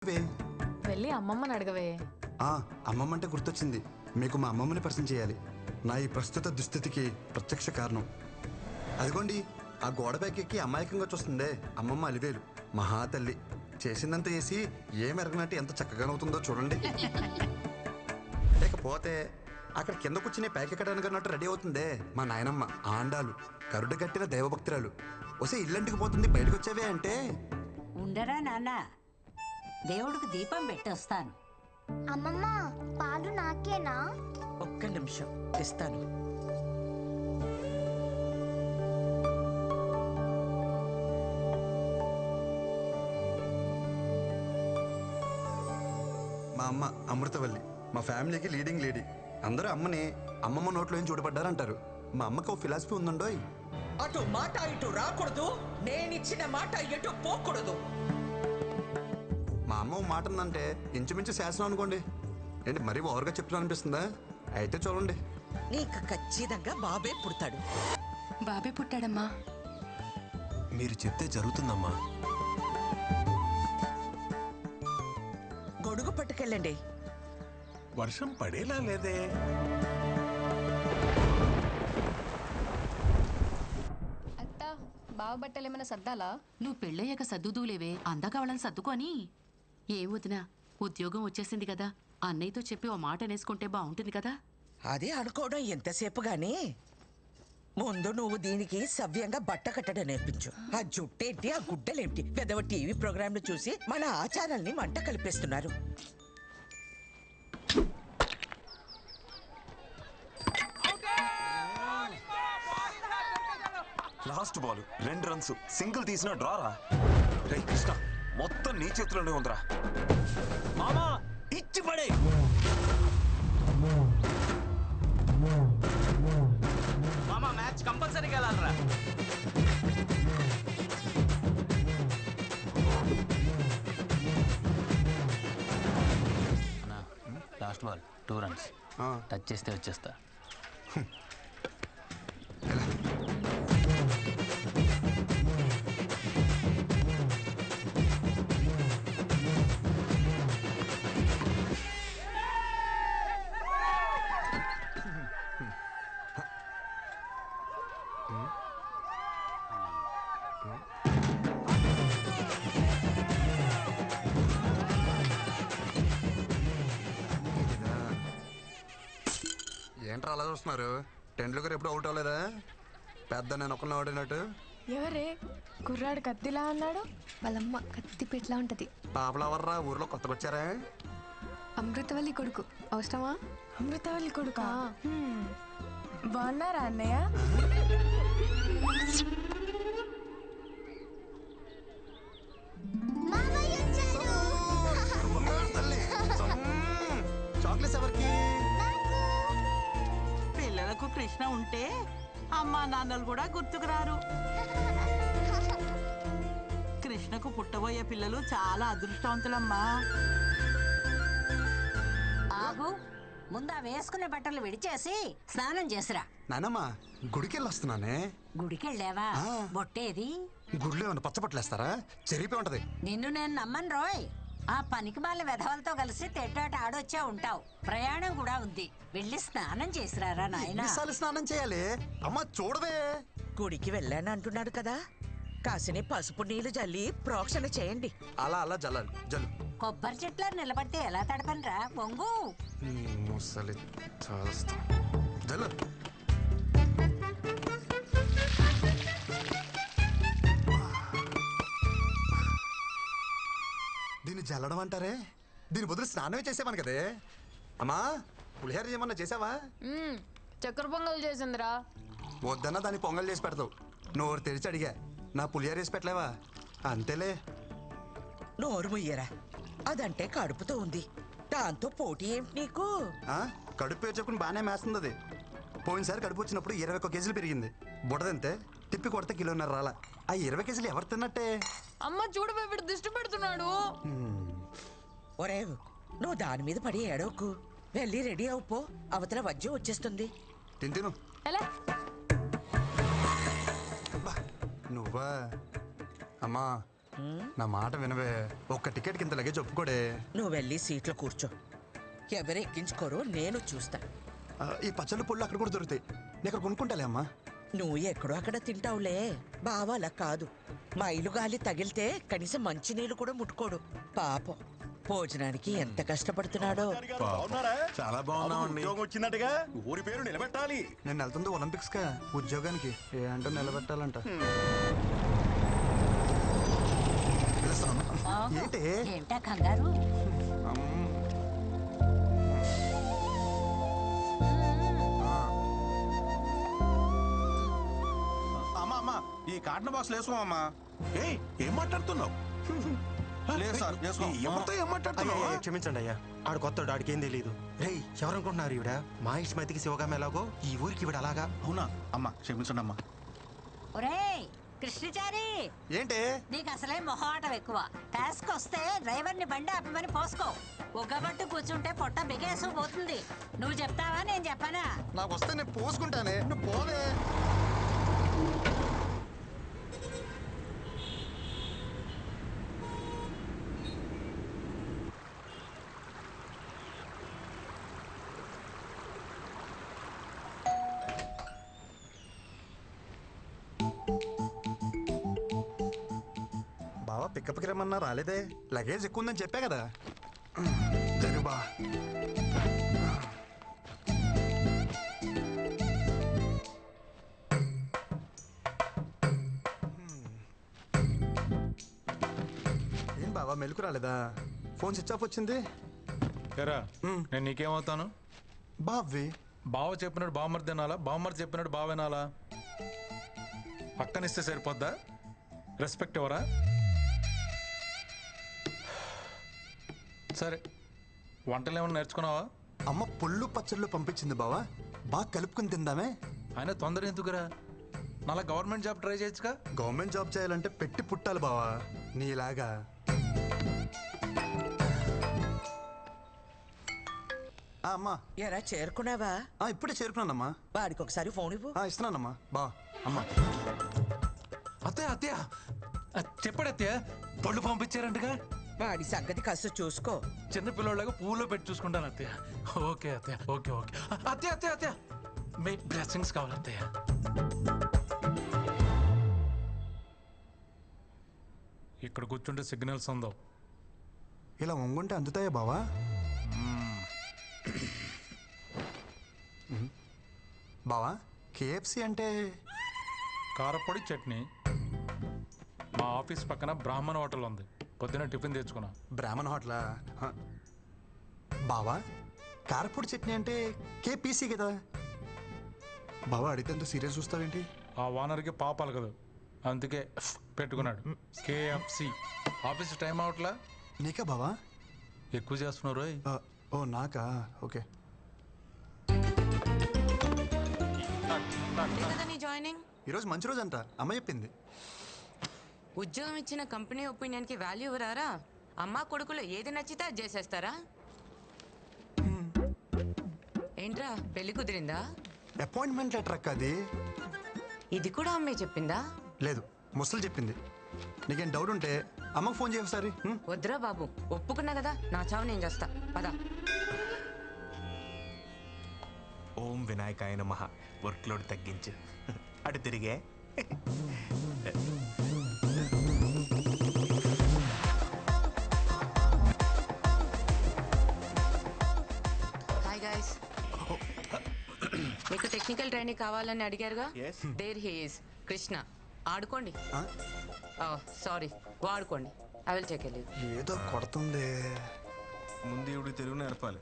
వెళ్ళి అమ్మమ్మని అడగవే. అమ్మమ్మ అంటే గుర్తొచ్చింది. మీకు మా అమ్మమ్మని పరిచయం చేయాలి. నా ఈ ప్రస్తుత దుస్థితికి ప్రత్యక్ష కారణం. అదిగోండి, ఆ గోడ ఎక్కి అమాయకంగా చూస్తుందే అమ్మమ్మ అలివేలు. మహాతల్లి చేసిందంత చేసి ఏమెరగనట్టు ఎంత చక్కగానవుతుందో చూడండి. లేకపోతే అక్కడ కింద కూర్చుని పైకెక్కడానికి అన్నట్టు రెడీ అవుతుందే మా నాయనమ్మ ఆండాలు, కరుడు కట్టిన దైవభక్తురాలు. వస్తే ఇల్లంటికి పోతుంది, బయటకు వచ్చేవే అంటే. ఉండరా నాన్న, దేవుడికి దీపం పెట్టొస్తాను. అమ్మమ్మ, పాలు నాకేనా? ఒక్క నిమిషం ఇస్తాను. మా అమ్మ అమృతవల్లి, మా ఫ్యామిలీకి లీడింగ్ లేడీ. అందరూ అమ్మని అమ్మమ్మ నోట్లో ఏం చూడబడ్డారంటారు. మా అమ్మకి ఓ ఫిలాసఫీ ఉందండోయ్. అటు మాట ఇటు రాకూడదు, నేనిచ్చిన మాట ఎటు పోకూడదు. మా అమ్మ ఓ మాట ఉందంటే ఇంచుమించు శాసనం అనుకోండి. ఏంటి మరీ ఓవర్గా చెప్తున్నా అనిపిస్తుందా? అయితే చూడండి, నీకు ఖచ్చితంగా బాబే పుడతాడు. బాబే పుట్టాడమ్మా. మీరు చెప్తే జరుగుతుందమ్మా. గొడుగు పట్టుకెళ్ళండి. వర్షం పడేలా లేదే. అత్త, బావ బట్టలు ఏమైనా సర్దాలా? నువ్వు పెళ్ళయ్యాక సర్దుదూలేవే, అందాక వాళ్ళని సర్దుకొని. ఏ వదినా, ఉద్యోగం వచ్చేసింది కదా, అన్నయ్యతో చెప్పి ఓ మాట అనేసుకుంటే బాగుంటుంది కదా. అదే అనుకోవడం ఎంతసేపు గాని ముందు నువ్వు దీనికి సవ్యంగా బట్ట కట్టడం నేర్పించు. ఆ జుట్టేంటి, ఆ గుడ్డలేంటి, పెద్దవ టీవీ ప్రోగ్రాంలు చూసి మన ఆచారాల్ని మంట కలిపేస్తున్నారు. లాస్ట్ బాల్ 2 రన్స్, సింగిల్ తీసిన డ్రారా. రే కృష్ణ, మొత్తం నీ చేతిలోనే ఉందిరా. మామా ఇచ్చి పడే. మామా మ్యాచ్ కంపల్సరీగా వెళ్ళాలరా. లాస్ట్ బాల్ 2 రన్స్, టచ్ చేస్తే వచ్చేస్తా. ఏంట్రా అలా చూస్తున్నారు? టెండూల్కర్ ఎప్పుడు అవుట్ అవ్వలేదా? పెద్ద నేను ఒకరిని ఆడినట్టు. ఎవరే కుర్రాడు కత్తిలా అన్నాడు? వాళ్ళమ్మ కత్తి పెట్లా ఉంటది. పాపలవర్రా, ఊర్లో కొత్తగా వచ్చారా? అమృతవల్లి కొడుకు. అవసరమా? అమృతవల్లి కొడుకా? బాగున్నారా అన్నయ్య? చాక్లెట్స్ ఎవరికి? పిల్లలకు కృష్ణ ఉంటే అమ్మా నాన్నలు కూడా గుర్తుకురారు. కృష్ణకు పుట్టబోయే పిల్లలు చాలా అదృష్టవంతులమ్మా. ఆగు, ముందా వేసుకునే బట్టలు విడిచేసి స్నానం చేసిరా. నానమ్మ, గుడికెళ్ళి వస్తున్నానే. గుడికెళ్ళావా? బొట్టేది? గుడిలో ఏమన్నా పచ్చబట్టలేస్తారా? చెరిపి ఉంటది. నిన్ను నేను నమ్మను రోయ్. ఆ పనికి మాల వెధవలతో కలిసి తెడ్డాట ఆడొచ్చే ఉంటావు. ప్రయాణం కూడా ఉంది, వెళ్ళి స్నానం చేసిరారా నాయనా. స్నానం చేయాలి అమ్మ, చూడవే. గుడికి వెళ్ళాను అంటున్నాడు కదా, కాసిని పసుపు నీళ్లు జల్లి ప్రోక్షణ చేయండి. అలా అలా జల్లాలి. జల్లు. కొబ్బరి చెట్ల నిలబడితే ఎలా తడపనరా పొంగు. జల్లు. దీన్ని జల్లడం అంటారే? దీని బదులు స్నానమే చేసేవాను కదే. అమ్మా, పులిహోర ఏమన్నా చేసావా? చక్కెర పొంగల్ చేసిందిరా. వద్దన్నా దాన్ని పొంగల్ చేసి పెడతావు. నోరు తెరిచి అడిగా, నా పులిహోర వేసి పెట్టలేవా? అంతేలే. నోరు ముయ్యరా, అదంటే కడుపుతో ఉంది, దాంతో పోటీ ఏమిటి నీకు? కడుపు పేర్చుకుని బాగానే మేస్తుంది అది. పోయినసారి కడుపు వచ్చినప్పుడు 21 కేజీలు పెరిగింది. బుడదంతే, తిప్పి కొడితే 1.5 కిలోన్నర రాలా. ఆ 20 కేజీలు ఎవరు తిన్నట్టే? అమ్మ చూడు, వీడు దిష్టి పెడుతున్నాడు. ఒరే, నువ్వు దాని మీద పడి ఏడవకు, వెళ్ళి రెడీ అవుపో, అవతల వజ్జం వచ్చేస్తుంది. తిను. నువ్వా? అమ్మా, నా మాట వినవే. ఒక్క టికెట్కి ఇంత లగేజ్ ఒప్పుకోడే. నువ్వు వెళ్ళి సీట్లో కూర్చో. ఎవరు ఎక్కించుకోరో నేను చూస్తా. ఈ పచ్చళ్ళు పుళ్ళు అక్కడ కూడా దొరుకుతాయి. నేను అక్కడ కొనుక్కుంటాలే అమ్మా. నువ్వు ఎక్కడో అక్కడ తింటావులే. బావా అలా కాదు. మైలు గాలి తగిలితే కనీసం మంచినీళ్ళు కూడా ముట్టుకోడు. పాపం భోజనానికి ఎంత కష్టపడుతున్నాడో. చాలా బాగున్నామండి. ఉద్యోగం వచ్చిందటగా, ఊరి పేరు నిలబెట్టాలి. నేను వెళ్తుంది ఒలింపిక్స్ కా ఉద్యోగానికి. ఏ అంటే నిలబెట్టాలంట. ఏంటి ఏంటా కంగారు? అమ్మా అమ్మా ఈ కాటన్ బాక్స్ వేసుకోమమ్మా. ఏయ్, ఏం మాట్లాడుతున్నావు? లేదు సార్, వేసుకో. ఎవరితో ఏం మాట్లాడుతున్నావు? క్షమించండి అయ్యా, ఆడు కొత్తడు, ఆడికి ఏం తెలియదు. రేయ్, ఎవరనుకుంటున్నారు ఈవిడ? మా ఇష్టమతికి శివగామ ఎలాగో ఈ ఊరికి ఈవిడ అలాగా. అవునా అమ్మా, క్షమించండి అమ్మా. ఒరేయ్ కృష్ణచారి, ఏంటి నీకు అసలే మొహమాటం ఎక్కువ. టాస్క్ వస్తే డ్రైవర్ని బండి ఆపమని పోసుకో. ఒగ్గబట్టు కూర్చుంటే పొట్ట బిగేసు పోతుంది. నువ్వు చెప్తావా నేను చెప్పనా? నాకు వస్తే నేను పోసుకుంటానే, నువ్వు పోవే. బావా పికప్కి రమ్మన్నా రాలేదే. లగేజ్ ఎక్కువ ఉందని చెప్పా కదా. జరుగు బా. ఏం బావా మెలకు రాలేదా? ఫోన్ స్విచ్ ఆఫ్ వచ్చింది. ఎరా, నేను నీకేమవుతాను? బావ్వి. బావ చెప్పినట్టు బామ్మర్ తినాలా, బామ్మర్ చెప్పినట్టు బావ వినాలా? పక్కనిస్తే సరిపోద్దా? రెస్పెక్ట్ ఎవరా? సరే, వంటలు ఏమైనా నేర్చుకున్నావా? అమ్మ పుల్లు పచ్చళ్ళు పంపించింది బావా, బాగా కలుపుకుని తిందామే. ఆయన తొందర ఎందుకురా? మళ్ళా గవర్నమెంట్ జాబ్ ట్రై చేయొచ్చుగా. గవర్నమెంట్ జాబ్ చేయాలంటే పెట్టి పుట్టాలి బావా, నీలాగా. అమ్మా ఎరా చేరుకున్నావా? ఇప్పుడే చేరుకున్నానమ్మా. వాడికి ఒకసారి ఫోన్ ఇవ్వు. ఇస్తున్నానమ్మా. బా అమ్మా. అత్తయ్య అత్తయ్య చెప్పాడు అత్తయ్య, పళ్ళు పంపించారంటగా. వాడి సంగతి కాస్త చూసుకో. చిన్న పిల్లలాగా పూలో పెట్టి చూసుకుంటాను అత్తయ్య. ఓకే అత్తయ్య, ఓకే ఓకే. అత్తయ్య అత్తయ్య అత్తయ్య, మీ బ్లెస్సింగ్స్ కావాలి అత్తయ్య. ఇక్కడ కూర్చుంటే సిగ్నల్స్ ఉందో. ఇలా వంగుంటే అందుతాయా బావా? బావా కేఎఫ్సి అంటే? కారపొడి చట్నీ. మా ఆఫీస్ పక్కన బ్రాహ్మణ హోటల్ ఉంది, పొద్దున టిఫిన్ తెచ్చుకున్నా. బ్రాహ్మణ హోటలా? బావా కారపొడి చట్నీ అంటే కేపీసీ కదా బావా? అడిగితే ఎంత సీరియస్ చూస్తావేంటి? ఆ ఓనర్కి పాపాలు కదా, అందుకే పెట్టుకున్నాడు కేఎఫ్సి. Office time అవట్లా. నీకా బావా? ఎక్కువ చేస్తున్నారు. ఓ నాకా? ఓకే. జాయినింగ్ ఈరోజు మంచి రోజు అంట, అమ్మ చెప్పింది. ఉద్యోగం ఇచ్చిన కంపెనీ ఒపీనియన్ కి వాల్యూ ఇవ్వరారా? అమ్మా కొడుకులు ఏది నచ్చితే అది చేసేస్తారా? ఏంట్రా పెళ్లి కుదిరిందా? అపాయింట్మెంట్ లెటర్ అక్క అది. ఇది కూడా అమ్మే చెప్పిందా? లేదు, ముసలు చెప్పింది. నీకేం డౌట్ ఉంటే అమ్మకు ఫోన్ చేయ ఒకసారి. వద్దురా బాబు, ఒప్పుకున్నా కదా, నా చావు నేను చేస్తా. పదా. ఓం వినాయకాయ నమః. వర్క్ లోడ్ తగ్గించు. అటు తిరిగే. హాయ్ గైస్, మీకు టెక్నికల్ ట్రైనింగ్ కావాలని అడిగారుగా. There he is Krishna. ఆడుకోండి. సారీ, వాడుకోండి. I will take leave. ఏదో కొడుతుంది. ముందు ఇవి తెలుగు నేర్పాలి.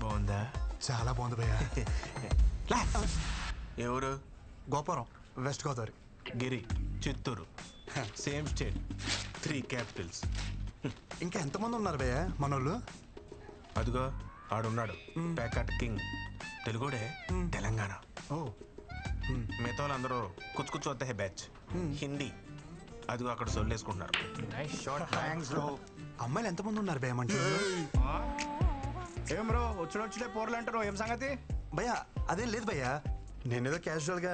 బాగుందా? చాలా బాగుంది భయ్యా. ఎవరు? గోపురం, West Godavari. Giri, Chittoor. Same state, 3 capitals. ఇంకా ఎంతమంది ఉన్నారు భయ్యా మనోళ్ళు? అదిగో ఆడున్నాడు, ప్యాకట్ కింగ్. తెలుగుడే, తెలంగాణ. మిగతా వాళ్ళందరూ కుచ్చు కుచ్చు వద్ద బ్యాచ్ హిందీ. అదిగో అక్కడ సొల్లేసుకుంటున్నారు. అమ్మాయిలు ఎంతమంది ఉన్నారు భయ్యా మంచి? ఏం బ్రో వచ్చిన పోర్లు అంటారు, ఏం సంగతి? భయ్యా అదేం లేదు భయ్యా, నేనేదో క్యాజువల్ గా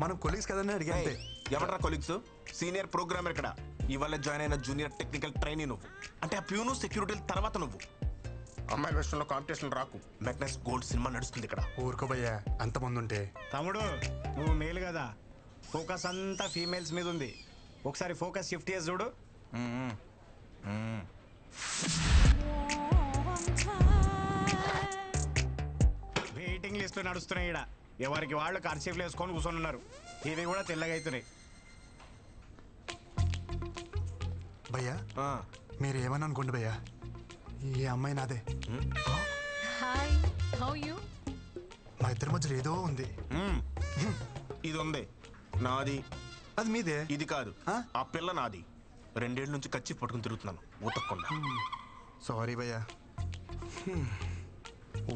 మనం కొలీగ్స్ కదని అడిగాను. ఎవరా కొలీగ్స్? సీనియర్ ప్రోగ్రామర్ ఇక్కడ. ఇవాళ జాయిన్ అయిన జూనియర్ టెక్నికల్ ట్రైనీ నువ్వు. అంటే ఆ ప్యూను సెక్యూరిటీ తర్వాత నువ్వు. అమ్మాయిల విషయంలో కాంపిటీషన్ రాకు. మెగ్నస్ గోల్డ్ సినిమా నడుస్తుంది ఇక్కడ. ఊరుకో భయ్యా, అంతమంది ఉంటే. తమ్ముడు నువ్వు మేలు కదా, ఫోకస్ అంతా ఫీమేల్స్ మీద ఉంది. ఒకసారి ఫోకస్ షిఫ్ట్ చేసి చూడు. వెయిటింగ్ లిస్ట్ నడుస్తున్నాయి ఇక్కడ. ఎవరికి వాళ్ళు కర్చీఫ్లు వేసుకొని కూర్చొని ఉన్నారు. ఇవి కూడా తెల్లగా అవుతున్నాయి. భయ్యా మీరు ఏమని అనుకోండి భయ్యా, ఈ అమ్మాయి నాదే. Hi, how you? మా ఇద్దరి మధ్యలో ఏదో ఉంది. ఇది ఉంది నాది. అది మీదే. ఇది కాదు, ఆ పిల్ల నాది. 2 ఏళ్ళ నుంచి కచ్చి పట్టుకుని తిరుగుతున్నాను ఊతకుండా. సారీ భయ్యా.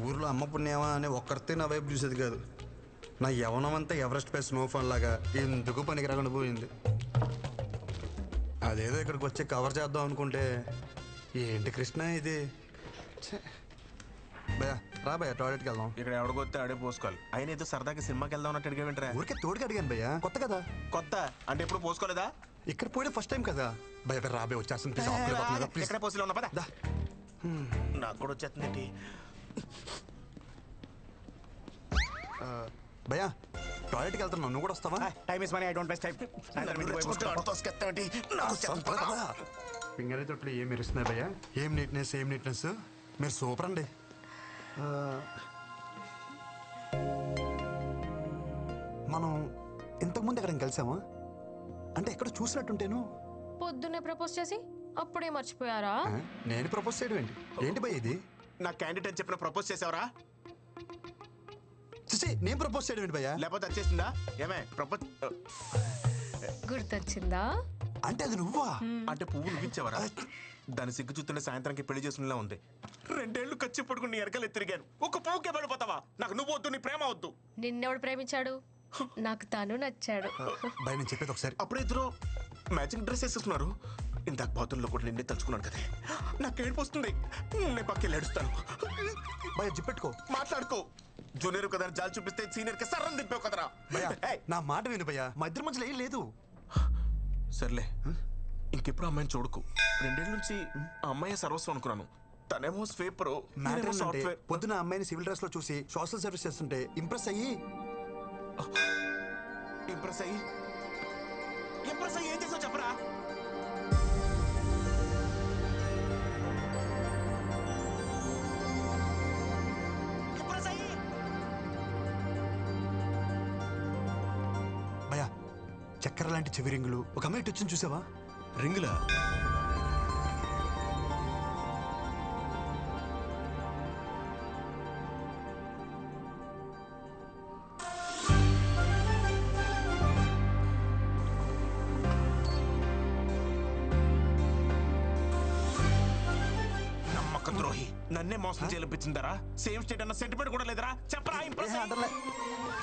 ఊర్లో అమ్మ పుణ్యమా అని ఒక్కరితే నా వైపు చూసేది కాదు. నా యవనం అంతా ఎవరెస్ట్ పై స్నోఫాన్ లాగా ఎందుకు పనికి రాకుండా పోయింది. అదేదో ఇక్కడికి వచ్చి కవర్ చేద్దాం అనుకుంటే ఏంటి కృష్ణ ఇది. భయ్యా రా భయ్యా, టాయిలెట్కి వెళ్దాం. ఇక్కడ ఎవడికొస్తే ఆడే పోసుకోవాలి. ఆయన ఏదో సరదాగా సినిమాకి వెళ్దాం అన్నట్టు అడిగావేంట్రా? ఊరికే తోడుగా అడిగాను భయ్యా, కొత్త కదా. కొత్త అంటే ఎప్పుడు పోసుకోలేదా? ఇక్కడ పోయిన ఫస్ట్ టైం కదా భయ్య. రాబే వచ్చేస్తుంది ప్లీజ్. ఎక్కడ పోసిలో ఉన్నా పదా. నాకు కూడా వచ్చేస్తుంది. భయ్యా టాయిలెట్కి వెళ్తున్నావు, నువ్వు కూడా వస్తావా? Time is money, I don't waste time. Finger తొట్లు ఏం మెరుస్తున్నాయి భయ్యా. ఏం నీట్నెస్. మీరు సూపర్ అండి. మనం ఇంతకుముందు ఎక్కడ కలిసామా? అంటే ఎక్కడ చూసినట్టుంటేను. పొద్దున్నే ప్రపోజ్ చేసి అప్పుడే మర్చిపోయారా? నేను ప్రపోజ్ చేయడం ఏంటి భయ్య ఇది? నా క్యాండిడేట్ అని చెప్పిన ప్రపోజ్ చేసావరా? నేను ప్రపోజ్ చేయడం ఏంటి భయ్యా? లేకపోతే వచ్చేసిందా? ఏమే ప్రపోజ్ గుర్తొచ్చిందా? అంటే అది నువ్వా? అంటే పువ్వు నువ్విచ్చావరా? దాని సిగ్గు చూస్తుంటే సాయంత్రానికి పెళ్లి చేసుకునేలా ఉంది. 2 ఏళ్ళు ఖర్చు పడుకుని ఎరకలు తిరిగాను. ఒక పువ్వుకే పడిపోతావా? నాకు నువ్వు వద్దు, నీ ప్రేమ వద్దు. నిన్నెవడు ప్రేమించాడు? నాకు తను నచ్చాడు. భయ నేను చెప్పేది ఒకసారి. అప్పుడు ఇద్దరు మ్యాచింగ్ డ్రెస్ వేసేస్తున్నారు. ఇందాక బాతుల్లో కూడా నిన్నే తలుచుకున్నాను కదా. నాకు ఏడుపు వస్తుంది. నేను పక్కకి ఏడుస్తాను. భయ జిప్పెట్టుకో, మాట్లాడుకో. జూనియర్ కదా జాలి చూపిస్తే సీనియర్ కి సర్రం దింపావు కదరా. నా మాట విను భయ్యా, మా ఇద్దరి మధ్యలో ఏం లేదు. సర్లే, ఇంకెప్పుడు అమ్మాయిని చూడకు. 2 ఏళ్ళ నుంచి ఆ అమ్మాయి సర్వస్వం అనుకున్నాను. తనేమో స్వీపర్, సాఫ్ట్వేర్. పొద్దున అమ్మాయిని సివిల్ డ్రెస్ లో చూసి సోషల్ సర్వీస్ చేస్తుంటే ఇంప్రెస్ అయ్యి ఏం చేసావు చెప్పరా? భయ్యా చక్కెర లాంటి చెవి రింగులు ఒక అమ్మాయి వచ్చింది చూసావా? రింగులా? నమ్మక ద్రోహి, నన్నే మోసం చేయించిందరా? సేమ్ స్టేట్ అన్న సెంటిమెంట్ కూడా లేదరా? చెప్పరా?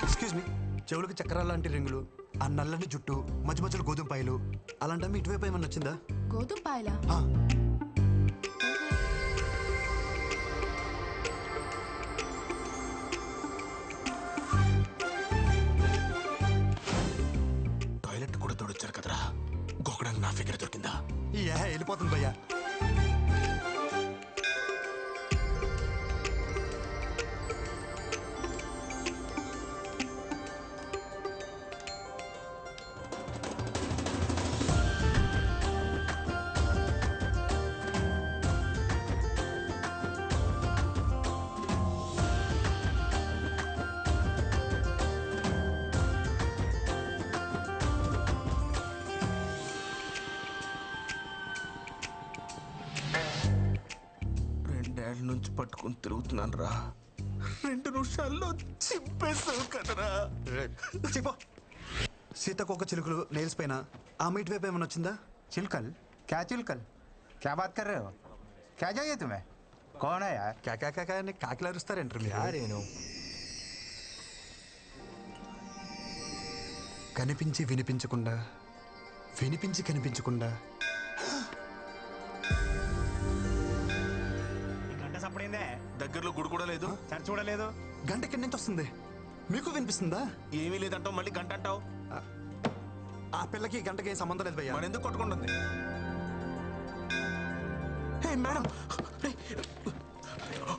ఎక్స్క్యూజ్ మీ, చెవులకు చక్రాల లాంటి రింగులు, ఆ నల్లని జుట్టు, మధ్య మధ్యలో గోధుమ పాయలు, అలాంటి ఇటువైపు ఏమన్నా వచ్చిందా? గోధుమ పాయలా? టాయిలెట్ కూడా తోడొచ్చారు కదరా, గోకడానికి నా ఫిగర్ దొరికిందా? వెళ్ళిపోతుంది భయ్యా. నుంచి పట్టుకుని తిరుగుతున్నాను రా. 2 నిమిషాల్లో చింపేస్తావు కదరా. చెప్పో. సీతకొక చిలుకలు నెయిల్స్ పైన ఆ మీట్ వైపు ఏమైనా వచ్చిందా? चिलकल? क्या चिलकल? क्या बात कर रहे हो? क्या चाहिए तुम्हें? कौन है यार? क्या అని కాకిలారుస్తారేంటారు మీరు? यारेను కనిపించి వినిపించకుండా, వినిపించి కనిపించకుండా. గంట సప్పుడైందే. దగ్గరలో గుడి కూడా లేదు, చర్చ్ కూడా లేదు. గంట ఎక్కడి నుంచి వస్తుంది? మీకు వినిపిస్తుందా? ఏమీ లేదంటావు మళ్ళీ గంట అంటావు. ఆ పిల్లకి గంటకి ఏం సంబంధం లేదు భయ్యా. మన ఎందుకు కొట్టుకుంటుంది? హే మేడం,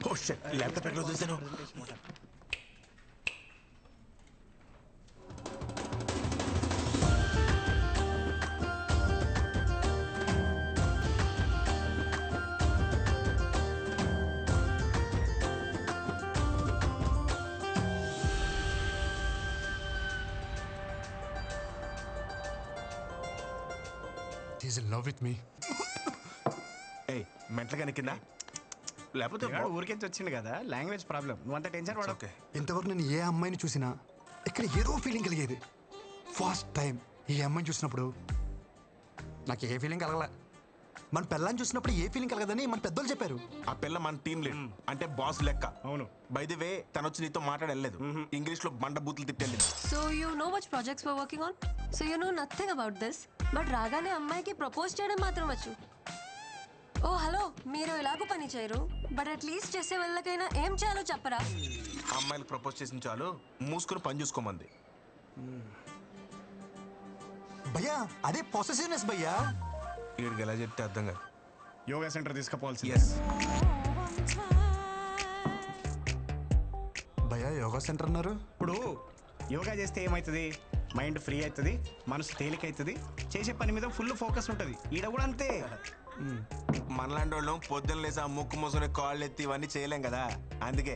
ఓ షిట్, ల్యాప్టాప్ ఎక్కడ చూసాను? He's in love with me. ఏయ్ మెంటలుగానే కింద లేకపోతే ఊరికించి వచ్చింది కదా, లాంగ్వేజ్ ప్రాబ్లం. నువ్వు అంత టెన్షన్ పడవు. ఓకే. ఇంతవరకు నేను ఏ అమ్మాయిని చూసినా ఇక్కడ ఏదో ఫీలింగ్ కలిగేది. ఫస్ట్ టైం ఈ అమ్మాయిని చూసినప్పుడు నాకు ఏ ఫీలింగ్ కలగలే. మన పిల్లని చూసినప్పుడు ఏ ఫీలింగ్ కలగదని మన పెద్దోళ్ళు చెప్పారు. ఆ పిల్ల మన టీం లీడ్, అంటే బాస్ లెక్క. అవును. బై ది వే తను వచ్చి నీతో మాట్లాడలేదు, ఇంగ్లీష్ లో బండ బూతులు తిట్టెళ్ళింది. So you know which projects we're working on? So you know nothing about this. But రాగానే అమ్మాయికి ప్రపోజ్ చేయడం మాత్రం వచ్చు. ఓ హలో, మీరు ఎలాగో పని చేయరు, బట్ అట్లీస్ట్ చేసే వాళ్ళకైనా ఏం చేయాలో చెప్పరా? ఆ అమ్మాయిలకు ప్రపోజ్ చేసిన చాలు, మూసుకుని పని చూసుకోమంది. భయ్యా అదే పొసెసివ్నెస్ భయ్యా. వీడికి ఎలా చెప్తే అర్థం కాదు. Yoga centre తీసుకుపోవాల్సి. భయ్యా యోగా సెంటర్ అన్నారు. ఇప్పుడు యోగా చేస్తే ఏమవుతుంది? మైండ్ ఫ్రీ అవుతుంది, మనసు తేలిక అవుతుంది, చేసే పని మీద ఫుల్ ఫోకస్ ఉంటుంది. ఈడ కూడా అంతే. మనలాంటి వాళ్ళం పొద్దున్న లేసి ఆ ముక్కు మూసుకుని కాళ్ళు ఎత్తి ఇవన్నీ చేయలేం కదా, అందుకే